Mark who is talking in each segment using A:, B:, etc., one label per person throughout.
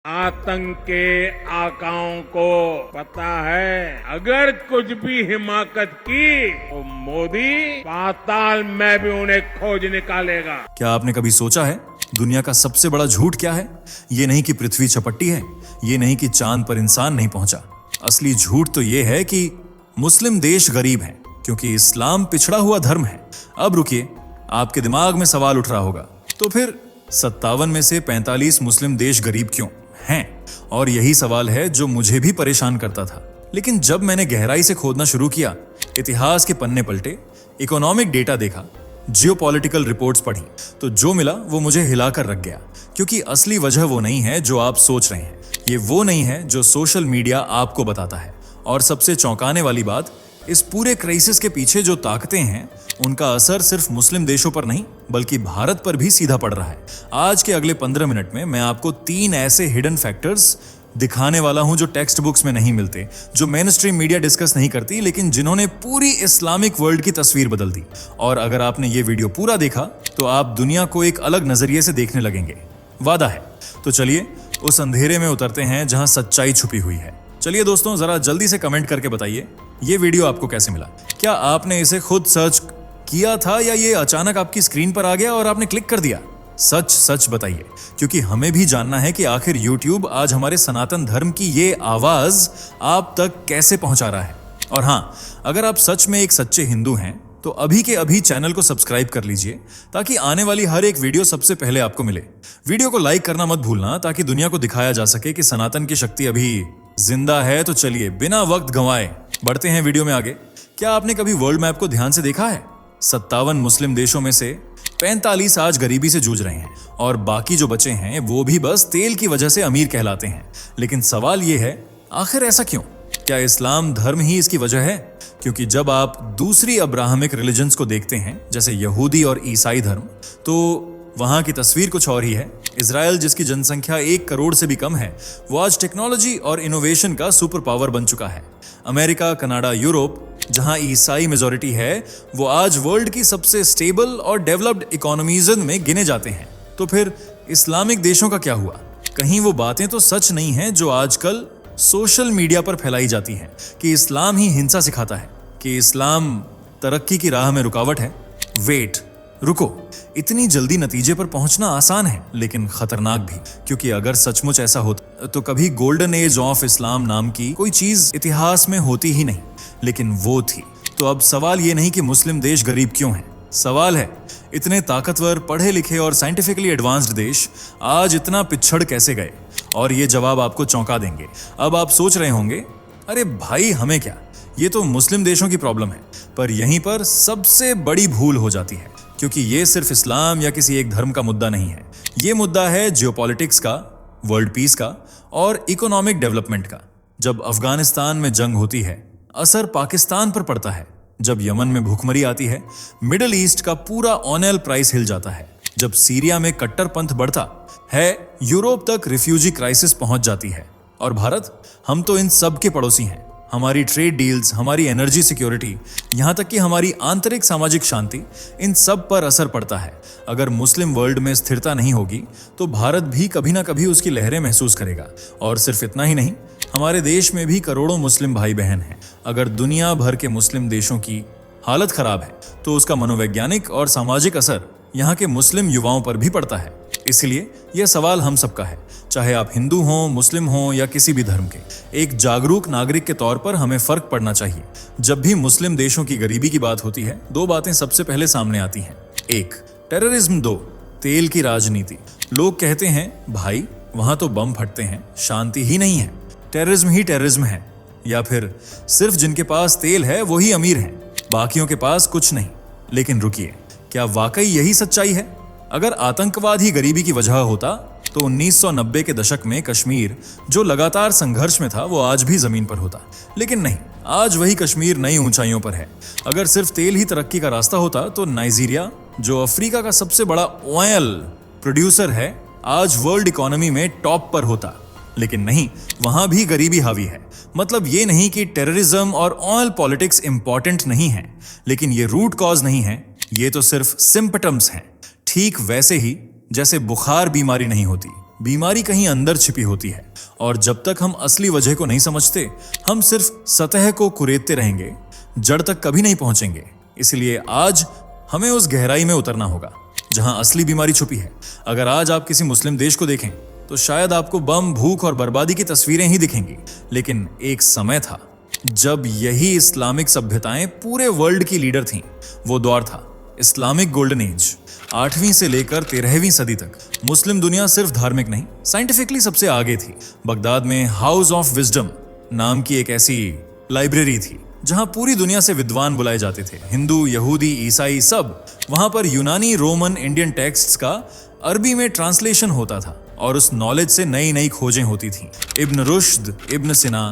A: आतंक के आकाओं को पता है, अगर कुछ भी हिमाकत की तो मोदी पाताल में भी उन्हें खोज निकालेगा।
B: क्या आपने कभी सोचा है दुनिया का सबसे बड़ा झूठ क्या है? ये नहीं कि पृथ्वी चपट्टी है, ये नहीं कि चांद पर इंसान नहीं पहुंचा। असली झूठ तो ये है कि मुस्लिम देश गरीब हैं क्योंकि इस्लाम पिछड़ा हुआ धर्म है। अब रुकिए, आपके दिमाग में सवाल उठ रहा होगा, तो फिर 57 में से 45 मुस्लिम देश गरीब क्यों हैं? और यही सवाल है जो मुझे भी परेशान करता था। लेकिन जब मैंने गहराई से खोदना शुरू किया, इतिहास के पन्ने पलटे, इकोनॉमिक डेटा देखा, जियोपॉलिटिकल रिपोर्ट्स पढ़ी, तो जो मिला वो मुझे हिलाकर रख गया। क्योंकि असली वजह वो नहीं है जो आप सोच रहे हैं, ये वो नहीं है जो सोशल मीडिया आपको बताता है। और सबसे चौंकाने वाली बात, इस पूरे क्राइसिस के पीछे जो ताकतें हैं, उनका असर सिर्फ मुस्लिम देशों पर नहीं बल्कि भारत पर भी सीधा पड़ रहा है। आज के अगले 15 मिनट में मैं आपको 3 ऐसे हिडन फैक्टर्स दिखाने वाला हूं जो टेक्स्ट बुक्स में नहीं मिलते, जो मेन स्ट्रीम मीडिया डिस्कस नहीं करती, लेकिन जिन्होंने पूरी इस्लामिक वर्ल्ड की तस्वीर बदल दी। और अगर आपने ये वीडियो पूरा देखा तो आप दुनिया को एक अलग नजरिए से देखने लगेंगे, वादा है। तो चलिए उस अंधेरे में उतरते हैं जहां सच्चाई छुपी हुई है। चलिए दोस्तों, जरा जल्दी से कमेंट करके बताइए ये वीडियो आपको कैसे मिला। क्या आपने इसे खुद सर्च किया था या ये अचानक आपकी स्क्रीन पर आ गया और आपने क्लिक कर दिया? सच सच बताइए, क्योंकि हमें भी जानना है कि आखिर YouTube आज हमारे सनातन धर्म की ये आवाज आप तक कैसे पहुंचा रहा है। और हाँ, अगर आप सच में एक सच्चे हिंदू हैं तो अभी के अभी चैनल को सब्सक्राइब कर लीजिए ताकि आने वाली हर एक वीडियो सबसे पहले आपको मिले। वीडियो को लाइक करना मत भूलना ताकि दुनिया को दिखाया जा सके कि सनातन की शक्ति अभी जिंदा है। तो चलिए बिना वक्त गंवाए बढ़ते हैं वीडियो में आगे। क्या आपने कभी वर्ल्ड मैप को ध्यान से देखा है? 57 मुस्लिम देशों में से 45 आज गरीबी से जूझ रहे हैं और बाकी जो बचे हैं वो भी बस तेल की वजह से अमीर कहलाते हैं। लेकिन सवाल ये है, आखिर ऐसा क्यों? क्या इस्लाम धर्म ही इसकी वजह है? क्योंकि जब आप दूसरी अब्राहमिक रिलीजन्स को देखते हैं, जैसे यहूदी और ईसाई धर्म, तो वहां की तस्वीर कुछ और ही है। इजराइल, जिसकी जनसंख्या 1 करोड़ से भी कम है, वो आज टेक्नोलॉजी और इनोवेशन का सुपर पावर बन चुका है। अमेरिका, कनाडा, यूरोप, जहां ईसाई मेजॉरिटी है, वो आज वर्ल्ड की सबसे स्टेबल और डेवलप्ड इकोनॉमीज में गिने जाते हैं। तो फिर इस्लामिक देशों का क्या हुआ? कहीं वो बातें तो सच नहीं हैं जो आजकल सोशल मीडिया पर फैलाई जाती हैं कि इस्लाम ही हिंसा सिखाता है, कि इस्लाम तरक्की की राह में रुकावट है। वेट, रुको, इतनी जल्दी नतीजे पर पहुंचना आसान है लेकिन खतरनाक भी, क्योंकि अगर सचमुच ऐसा होता तो कभी गोल्डन एज ऑफ इस्लाम नाम की कोई चीज इतिहास में होती ही नहीं, लेकिन वो थी। तो अब सवाल ये नहीं कि मुस्लिम देश गरीब क्यों हैं, सवाल है इतने ताकतवर, पढ़े लिखे और साइंटिफिकली एडवांस्ड देश आज इतना पिछड़ कैसे गए। और ये जवाब आपको चौंका देंगे। अब आप सोच रहे होंगे, अरे भाई हमें क्या, ये तो मुस्लिम देशों की प्रॉब्लम है। पर यहीं पर सबसे बड़ी भूल हो जाती है, क्योंकि ये सिर्फ इस्लाम या किसी एक धर्म का मुद्दा नहीं है। ये मुद्दा है जियोपॉलिटिक्स का, वर्ल्ड पीस का और इकोनॉमिक डेवलपमेंट का। जब अफगानिस्तान में जंग होती है, असर पाकिस्तान पर पड़ता है। जब यमन में भूखमरी आती है, मिडिल ईस्ट का पूरा ऑयल प्राइस हिल जाता है। जब सीरिया में कट्टरपंथ बढ़ता है, यूरोप तक रिफ्यूजी क्राइसिस पहुंच जाती है। और भारत, हम तो इन सब के पड़ोसी हैं। हमारी ट्रेड डील्स, हमारी एनर्जी सिक्योरिटी, यहाँ तक कि हमारी आंतरिक सामाजिक शांति, इन सब पर असर पड़ता है। अगर मुस्लिम वर्ल्ड में स्थिरता नहीं होगी तो भारत भी कभी ना कभी उसकी लहरें महसूस करेगा। और सिर्फ इतना ही नहीं, हमारे देश में भी करोड़ों मुस्लिम भाई बहन हैं। अगर दुनिया भर के मुस्लिम देशों की हालत खराब है तो उसका मनोवैज्ञानिक और सामाजिक असर यहाँ के मुस्लिम युवाओं पर भी पड़ता है। इसलिए यह सवाल हम सबका है, चाहे आप हिंदू हों, मुस्लिम हों या किसी भी धर्म के। एक जागरूक नागरिक के तौर पर हमें फर्क पड़ना चाहिए। जब भी मुस्लिम देशों की गरीबी की बात होती है, 2 बातें सबसे पहले सामने आती हैं। 1, टेररिज्म। 2, तेल की राजनीति। लोग कहते हैं, भाई वहां तो बम फटते हैं, शांति ही नहीं है, टेररिज्म ही टेररिज्म है। या फिर सिर्फ जिनके पास तेल है वही अमीर हैं, बाकियों के पास कुछ नहीं। लेकिन रुकिए, क्या वाकई यही सच्चाई है? अगर आतंकवाद ही गरीबी की वजह होता तो 1990 के दशक में कश्मीर, जो लगातार संघर्ष में था, वो आज भी जमीन पर होता। लेकिन नहीं, आज वही कश्मीर नई ऊंचाइयों पर है। अगर सिर्फ तेल ही तरक्की का रास्ता होता तो नाइजीरिया, जो अफ्रीका का सबसे बड़ा ऑयल प्रोड्यूसर है, आज वर्ल्ड इकोनॉमी में टॉप पर होता। लेकिन नहीं, वहां भी गरीबी हावी है। मतलब ये नहीं कि टेररिज्म और ऑयल पॉलिटिक्स इंपॉर्टेंट नहीं है, लेकिन ये रूट कॉज नहीं है, ये तो सिर्फ सिम्पटम्स हैं। ठीक वैसे ही जैसे बुखार बीमारी नहीं होती, बीमारी कहीं अंदर छिपी होती है, और जब तक हम असली वजह को नहीं समझते, हम सिर्फ सतह को कुरेदते रहेंगे, जड़ तक कभी नहीं पहुंचेंगे। इसलिए आज हमें उस गहराई में उतरना होगा जहां असली बीमारी छुपी है। अगर आज आप किसी मुस्लिम देश को देखें तो शायद आपको बम, भूख और बर्बादी की तस्वीरें ही दिखेंगी, लेकिन एक समय था जब यही इस्लामिक सभ्यताएं पूरे वर्ल्ड की लीडर थीं। वो दौर था इस्लामिक गोल्डन एज। 8वीं से लेकर 13वीं सदी तक मुस्लिम दुनिया सिर्फ धार्मिक नहीं, साइंटिफिकली सबसे आगे थी। बगदाद में हाउस ऑफ विजडम नाम की एक ऐसी लाइब्रेरी थी जहां पूरी दुनिया से विद्वान बुलाए जाते थे। हिंदू, यहूदी, ईसाई सब। वहां पर यूनानी, रोमन, इंडियन टेक्स्ट्स का अरबी में ट्रांसलेशन होता था और उस नॉलेज से नई नई खोजें होती थीं। इब्न रुश्द, इब्न सिना,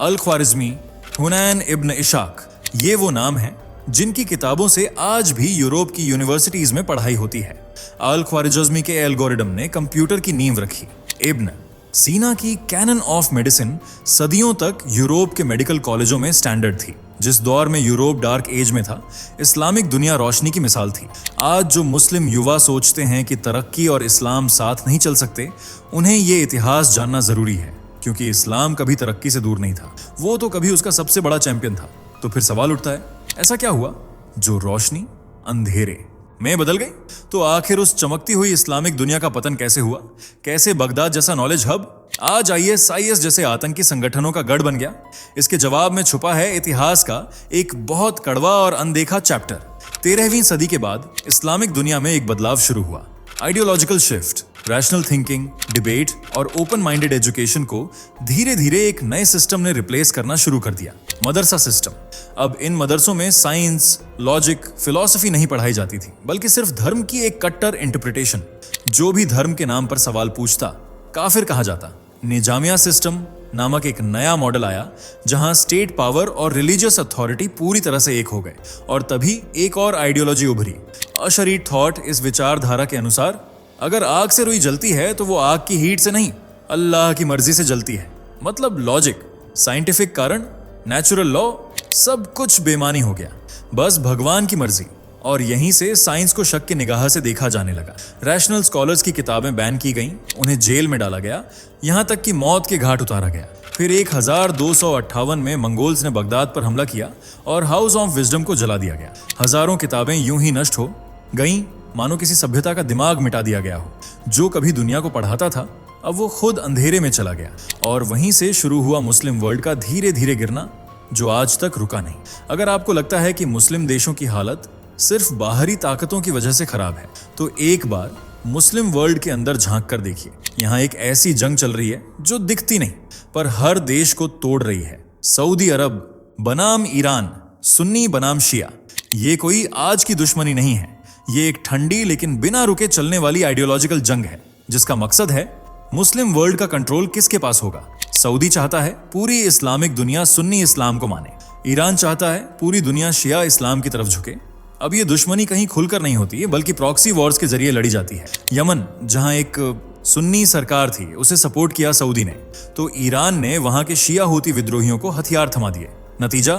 B: अल ख्वारिज़मी, हुनैन इब्न इशाक, ये वो नाम हैं जिनकी किताबों से आज भी यूरोप की यूनिवर्सिटीज में पढ़ाई होती है। अल ख्वारिज़मी के एल्गोरिदम ने कंप्यूटर की नींव रखी। इब्न सीना की कैनन ऑफ मेडिसिन सदियों तक यूरोप के मेडिकल कॉलेजों में स्टैंडर्ड थी। जिस दौर में यूरोप डार्क एज में था, इस्लामिक दुनिया रोशनी की मिसाल थी। आज जो मुस्लिम युवा सोचते हैं कि तरक्की और इस्लाम साथ नहीं चल सकते, उन्हें ये इतिहास जानना जरूरी है, क्योंकि इस्लाम कभी तरक्की से दूर नहीं था, वो तो कभी उसका सबसे बड़ा चैंपियन था। तो फिर सवाल उठता है, ऐसा क्या हुआ जो रोशनी अंधेरे में बदल गई? तो आखिर उस चमकती हुई इस्लामिक दुनिया का पतन कैसे हुआ? कैसे बगदाद जैसा नॉलेज हब आज IS जैसे आतंकी संगठनों का गढ़ बन गया? इसके जवाब में छुपा है इतिहास का एक बहुत कड़वा और अनदेखा चैप्टर। 13वीं सदी के बाद इस्लामिक दुनिया में एक बदलाव शुरू हुआ। Ideological shift, rational thinking, debate और ओपन माइंडेड एजुकेशन को धीरे धीरे एक नए सिस्टम ने रिप्लेस करना शुरू कर दिया, मदरसा सिस्टम। अब इन मदरसों में साइंस, लॉजिक, फिलॉसफी नहीं पढ़ाई जाती थी, बल्कि सिर्फ धर्म की एक कट्टर इंटरप्रिटेशन। जो भी धर्म के नाम पर सवाल पूछता, काफिर कहा जाता। निजामिया सिस्टम नामक एक नया मॉडल आया जहां स्टेट पावर और रिलीजियस अथॉरिटी पूरी तरह से एक हो गए। और तभी एक और आइडियोलॉजी उभरी, अशरी थॉट। इस विचारधारा के अनुसार अगर आग से रुई जलती है तो वो आग की हीट से नहीं, अल्लाह की मर्जी से जलती है। मतलब लॉजिक, साइंटिफिक कारण, नेचुरल लॉ, सब कुछ बेमानी हो गया, बस भगवान की मर्जी। और यहीं से साइंस को शक की निगाह से देखा जाने लगा। रैशनल स्कॉलर्स की किताबें बैन की गईं, उन्हें जेल में डाला गया, यहां तक कि मौत के घाट उतारा गया। फिर 1258 में मंगोल्स ने बगदाद पर हमला किया और हाउस ऑफ विजडम को जला दिया गया। हजारों किताबें यूं ही नष्ट हो गईं, मानो किसी सभ्यता का दिमाग मिटा दिया गया हो। जो कभी दुनिया को पढ़ाता था, अब वो खुद अंधेरे में चला गया। और वहीं से शुरू हुआ मुस्लिम वर्ल्ड का धीरे धीरे गिरना, जो आज तक रुका नहीं। अगर आपको लगता है कि मुस्लिम देशों की हालत सिर्फ बाहरी ताकतों की वजह से खराब है, तो एक बार मुस्लिम वर्ल्ड के अंदर झांक कर देखिए। यहाँ एक ऐसी जंग चल रही है जो दिखती नहीं, पर हर देश को तोड़ रही है। सऊदी अरब बनाम ईरान, सुन्नी बनाम शिया। ये कोई आज की दुश्मनी नहीं है, ये एक ठंडी लेकिन बिना रुके चलने वाली आइडियोलॉजिकल जंग है, जिसका मकसद है मुस्लिम वर्ल्ड का कंट्रोल किसके पास होगा। सऊदी चाहता है पूरी इस्लामिक दुनिया सुन्नी इस्लाम को माने, ईरान चाहता है पूरी दुनिया शिया इस्लाम की तरफ झुके। अब ये दुश्मनी कहीं खुलकर नहीं होती है, बल्कि प्रॉक्सी वॉर्स के जरिए लड़ी जाती है। यमन, जहां एक सुन्नी सरकार थी, उसे सपोर्ट किया सऊदी ने, तो ईरान ने वहां के शिया हूती विद्रोहियों को हथियार थमा दिए। नतीजा,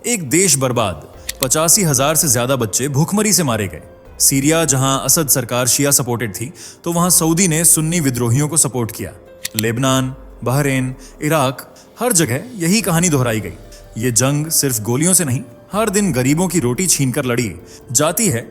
B: एक देश बर्बाद, 85,000 से ज्यादा बच्चे भूखमरी से मारे गए। सीरिया, जहां असद सरकार शिया सपोर्टेड थी, तो वहां सऊदी ने सुन्नी विद्रोहियों को सपोर्ट किया। लेबनान, बहरीन, इराक, हर जगह यही कहानी दोहराई गई। ये जंग सिर्फ गोलियों से नहीं, हर दिन गरीबों की रोटी छीनकर लड़ी जाती है।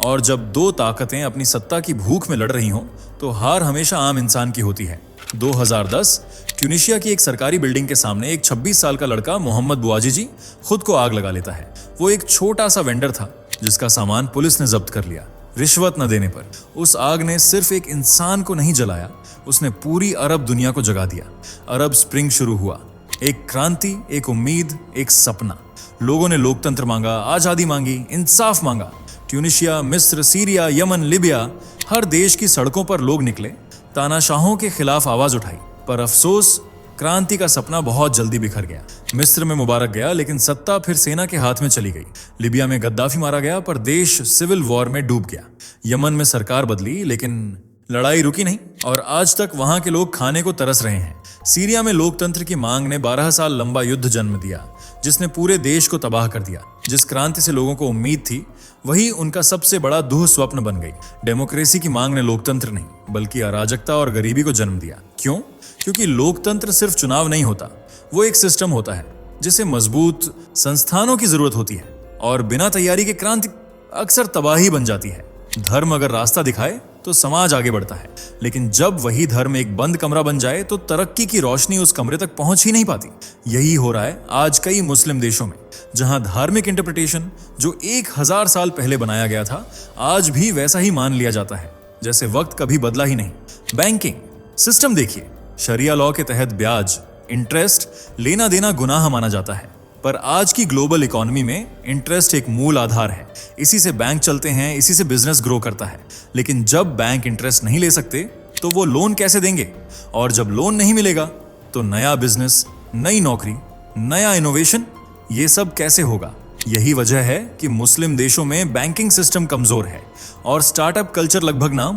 B: और जब दो ताकतें अपनी सत्ता की भूख में लड़ रही हों, तो हार हमेशा आम इंसान की होती है। 2010 ट्यूनिशिया की एक सरकारी बिल्डिंग के सामने एक 26 साल का लड़का मोहम्मद बुआजी जी खुद को आग लगा लेता है। वो एक छोटा सा वेंडर था जिसका सामान पुलिस ने जब्त कर लिया, रिश्वत न देने पर। उस आग ने सिर्फ एक इंसान को नहीं जलाया, उसने पूरी अरब दुनिया को जगा दिया। अरब स्प्रिंग शुरू हुआ, एक क्रांति, एक उम्मीद, एक सपना। लोगों ने लोकतंत्र मांगा, आजादी मांगी, इंसाफ मांगा। ट्यूनिशिया, मिस्र, सीरिया, यमन, लिबिया, हर देश की सड़कों पर लोग निकले, तानाशाहों के खिलाफ आवाज उठाई। पर अफसोस, क्रांति का सपना बहुत जल्दी बिखर गया। मिस्र में मुबारक गया, लेकिन सत्ता फिर सेना के हाथ में चली गई। लिबिया में गद्दाफी मारा गया, पर देश सिविल वॉर में डूब गया। यमन में सरकार बदली, लेकिन लड़ाई रुकी नहीं, और आज तक वहां के लोग खाने को तरस रहे हैं। सीरिया में लोकतंत्र की मांग ने 12 साल लंबा युद्ध जन्म दिया, जिसने पूरे देश को तबाह कर दिया। जिस क्रांति से लोगों को उम्मीद थी वही उनका सबसे बड़ा दुह स्वप्न बन गई। डेमोक्रेसी की मांग ने लोकतंत्र नहीं बल्कि अराजकता और गरीबी को जन्म दिया। क्यों? क्योंकि लोकतंत्र सिर्फ चुनाव नहीं होता, वो एक सिस्टम होता है जिसे मजबूत संस्थानों की जरूरत होती है और बिना तैयारी के क्रांति अक्सर तबाही बन जाती है। धर्म अगर रास्ता दिखाए तो समाज आगे बढ़ता है, लेकिन जब वही धर्म एक बंद कमरा बन जाए तो तरक्की की रोशनी उस कमरे तक पहुंच ही नहीं पाती। यही हो रहा है आज कई मुस्लिम देशों में, जहां धार्मिक इंटरप्रिटेशन जो 1000 साल पहले बनाया गया था आज भी वैसा ही मान लिया जाता है जैसे वक्त कभी बदला ही नहीं। बैंकिंग सिस्टम देखिए, शरिया लॉ के तहत ब्याज, इंटरेस्ट लेना देना गुनाह माना जाता है, पर आज की ग्लोबल इकोनॉमी में इंटरेस्ट एक मूल आधार है। इसी से बैंक चलते हैं, इसी से बिजनेस ग्रो करता है। लेकिन जब बैंक इंटरेस्ट नहीं ले सकते तो वो लोन कैसे देंगे? और जब लोन नहीं मिलेगा तो नया बिजनेस, नई नौकरी, नया इनोवेशन, ये सब कैसे होगा? यही वजह है कि मुस्लिम देशों में बैंकिंग सिस्टम कमजोर है और स्टार्टअप कल्चर लगभग ना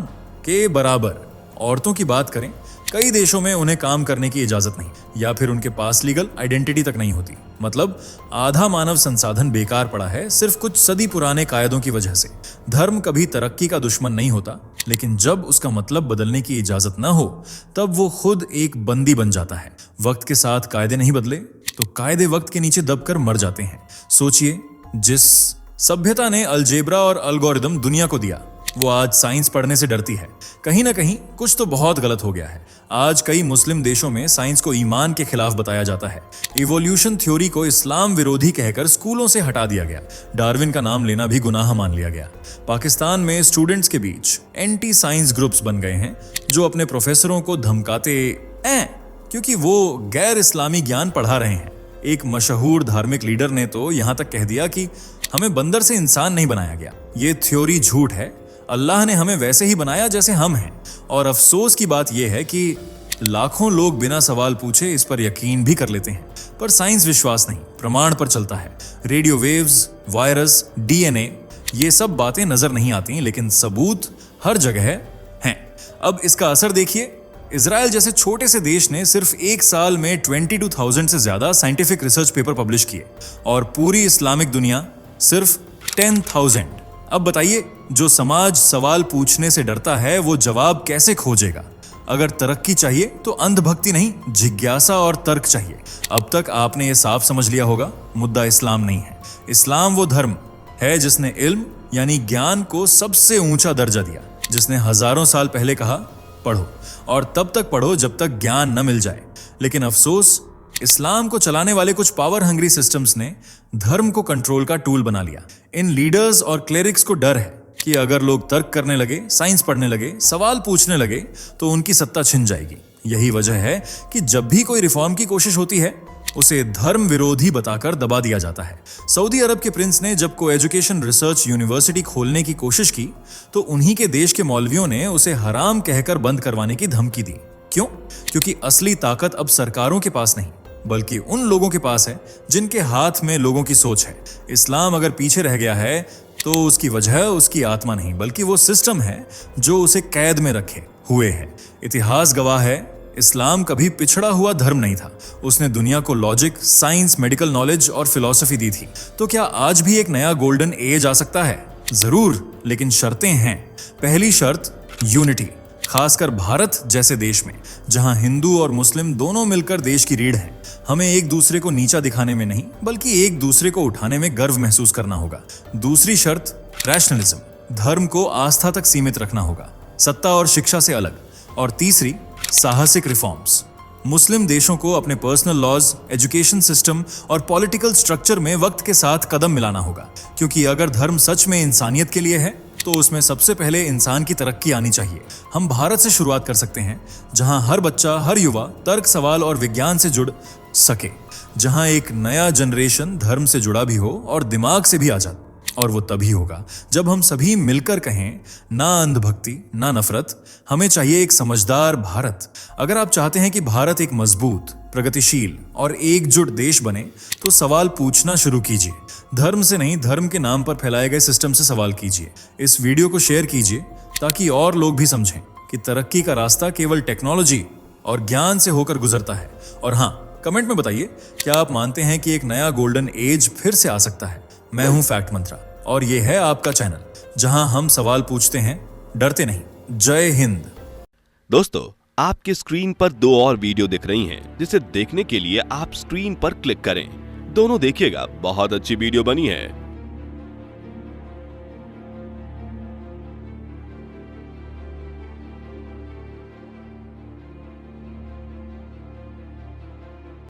B: के बराबर। औरतों की बात करें, कई देशों में उन्हें काम करने की इजाजत नहीं या फिर उनके पास लीगल आइडेंटिटी तक नहीं होती। मतलब आधा मानव संसाधन बेकार पड़ा है सिर्फ कुछ सदी पुराने कायदों की वजह से। धर्म कभी तरक्की का दुश्मन नहीं होता, लेकिन जब उसका मतलब बदलने की इजाजत न हो तब वो खुद एक बंदी बन जाता है। वक्त के साथ कायदे नहीं बदले तो कायदे वक्त के नीचे दबकर मर जाते हैं। सोचिए, जिस सभ्यता ने अलजेब्रा और अलगोरिदम दुनिया को दिया वो आज साइंस पढ़ने से डरती है। कहीं ना कहीं कुछ तो बहुत गलत हो गया है। आज कई मुस्लिम देशों में साइंस को ईमान के खिलाफ बताया जाता है। इवोल्यूशन थ्योरी को इस्लाम विरोधी कहकर स्कूलों से हटा दिया गया। डार्विन का नाम लेना भी गुनाह मान लिया गया। पाकिस्तान में स्टूडेंट्स के बीच एंटी साइंस ग्रुप्स बन गए हैं जो अपने प्रोफेसरों को धमकाते क्योंकि वो गैर इस्लामी ज्ञान पढ़ा रहे हैं। एक मशहूर धार्मिक लीडर ने तो यहां तक कह दिया कि हमें बंदर से इंसान नहीं बनाया गया। ये थ्योरी झूठ है। अल्लाह ने हमें वैसे ही बनाया जैसे हम हैं। और अफसोस की बात यह है कि लाखों लोग बिना सवाल पूछे इस पर यकीन भी कर लेते हैं। पर साइंस विश्वास नहीं, प्रमाण पर चलता है। रेडियो वेव्स, वायरस, डीएनए, ये सब बातें नजर नहीं आती, लेकिन सबूत हर जगह हैं। अब इसका असर देखिए। इजराइल जैसे छोटे से देश ने सिर्फ एक साल में 22,000 से ज्यादा साइंटिफिक रिसर्च पेपर पब्लिश किए और पूरी इस्लामिक दुनिया सिर्फ 10,000। अब बताइए, जो समाज सवाल पूछने से डरता है वो जवाब कैसे खोजेगा? अगर तरक्की चाहिए तो अंधभक्ति नहीं, जिज्ञासा और तर्क चाहिए। अब तक आपने ये साफ समझ लिया होगा, मुद्दा इस्लाम नहीं है। इस्लाम वो धर्म है जिसने इल्म यानी ज्ञान को सबसे ऊंचा दर्जा दिया, जिसने हजारों साल पहले कहा पढ़ो और तब तक पढ़ो जब तक ज्ञान न मिल जाए। लेकिन अफसोस, इस्लाम को चलाने वाले कुछ पावर हंग्री सिस्टम्स ने धर्म को कंट्रोल का टूल बना लिया। इन लीडर्स और क्लेरिक्स को डर है कि अगर लोग तर्क करने लगे, साइंस पढ़ने लगे, सवाल पूछने लगे तो उनकी सत्ता छिन जाएगी। यही वजह है कि जब भी कोई रिफॉर्म की कोशिश होती है उसे धर्म विरोधी बताकर दबा दिया जाता है। सऊदी अरब के प्रिंस ने जब को एजुकेशन रिसर्च यूनिवर्सिटी खोलने की कोशिश की तो उन्हीं के देश के मौलवियों ने उसे हराम कहकर बंद करवाने की धमकी दी। क्यों? क्योंकि असली ताकत अब सरकारों के पास नहीं बल्कि उन लोगों के पास है जिनके हाथ में लोगों की सोच है। इस्लाम अगर पीछे रह गया है तो उसकी वजह उसकी आत्मा नहीं बल्कि वो सिस्टम है जो उसे कैद में रखे हुए है। इतिहास गवाह है, इस्लाम कभी पिछड़ा हुआ धर्म नहीं था। उसने दुनिया को लॉजिक, साइंस, मेडिकल नॉलेज और फिलॉसफी दी थी। तो क्या आज भी एक नया गोल्डन एज आ सकता है? जरूर, लेकिन शर्तें हैं। पहली शर्त यूनिटी, खासकर भारत जैसे देश में जहां हिंदू और मुस्लिम दोनों मिलकर देश की रीढ़ हैं। हमें एक दूसरे को नीचा दिखाने में नहीं बल्कि एक दूसरे को उठाने में गर्व महसूस करना होगा। दूसरी शर्त रैशनलिज्म, धर्म को आस्था तक सीमित रखना होगा, सत्ता और शिक्षा से अलग। और तीसरी साहसिक रिफॉर्म्स। मुस्लिम देशों को अपने पर्सनल लॉज, एजुकेशन सिस्टम और पॉलिटिकल स्ट्रक्चर में वक्त के साथ कदम मिलाना होगा, क्योंकि अगर धर्म सच में इंसानियत के लिए है तो उसमें सबसे पहले इंसान की तरक्की आनी चाहिए। हम भारत से शुरुआत कर सकते हैं, जहां हर बच्चा, हर युवा तर्क, सवाल और विज्ञान से जुड़ सके, जहां एक नया जनरेशन धर्म से जुड़ा भी हो और दिमाग से भी आजाद। और वो तभी होगा जब हम सभी मिलकर कहें, ना अंधभक्ति, ना नफरत, हमें चाहिए एक समझदार भारत। अगर आप चाहते हैं कि भारत एक मजबूत, प्रगतिशील और एकजुट देश बने तो सवाल पूछना शुरू कीजिए। धर्म से नहीं, धर्म के नाम पर फैलाए गए सिस्टम से सवाल कीजिए। इस वीडियो को शेयर कीजिए ताकि और लोग भी समझें कि तरक्की का रास्ता केवल टेक्नोलॉजी और ज्ञान से होकर गुजरता है। और हाँ, कमेंट में बताइए, क्या आप मानते हैं कि एक नया गोल्डन एज फिर से आ सकता है? मैं हूं फैक्ट मंत्रा और ये है आपका चैनल जहां हम सवाल पूछते हैं, डरते नहीं। जय हिंद।
C: दोस्तों, आपके स्क्रीन पर 2 और वीडियो दिख रही हैं, जिसे देखने के लिए आप स्क्रीन पर क्लिक करें। दोनों देखिएगा, बहुत अच्छी वीडियो बनी है।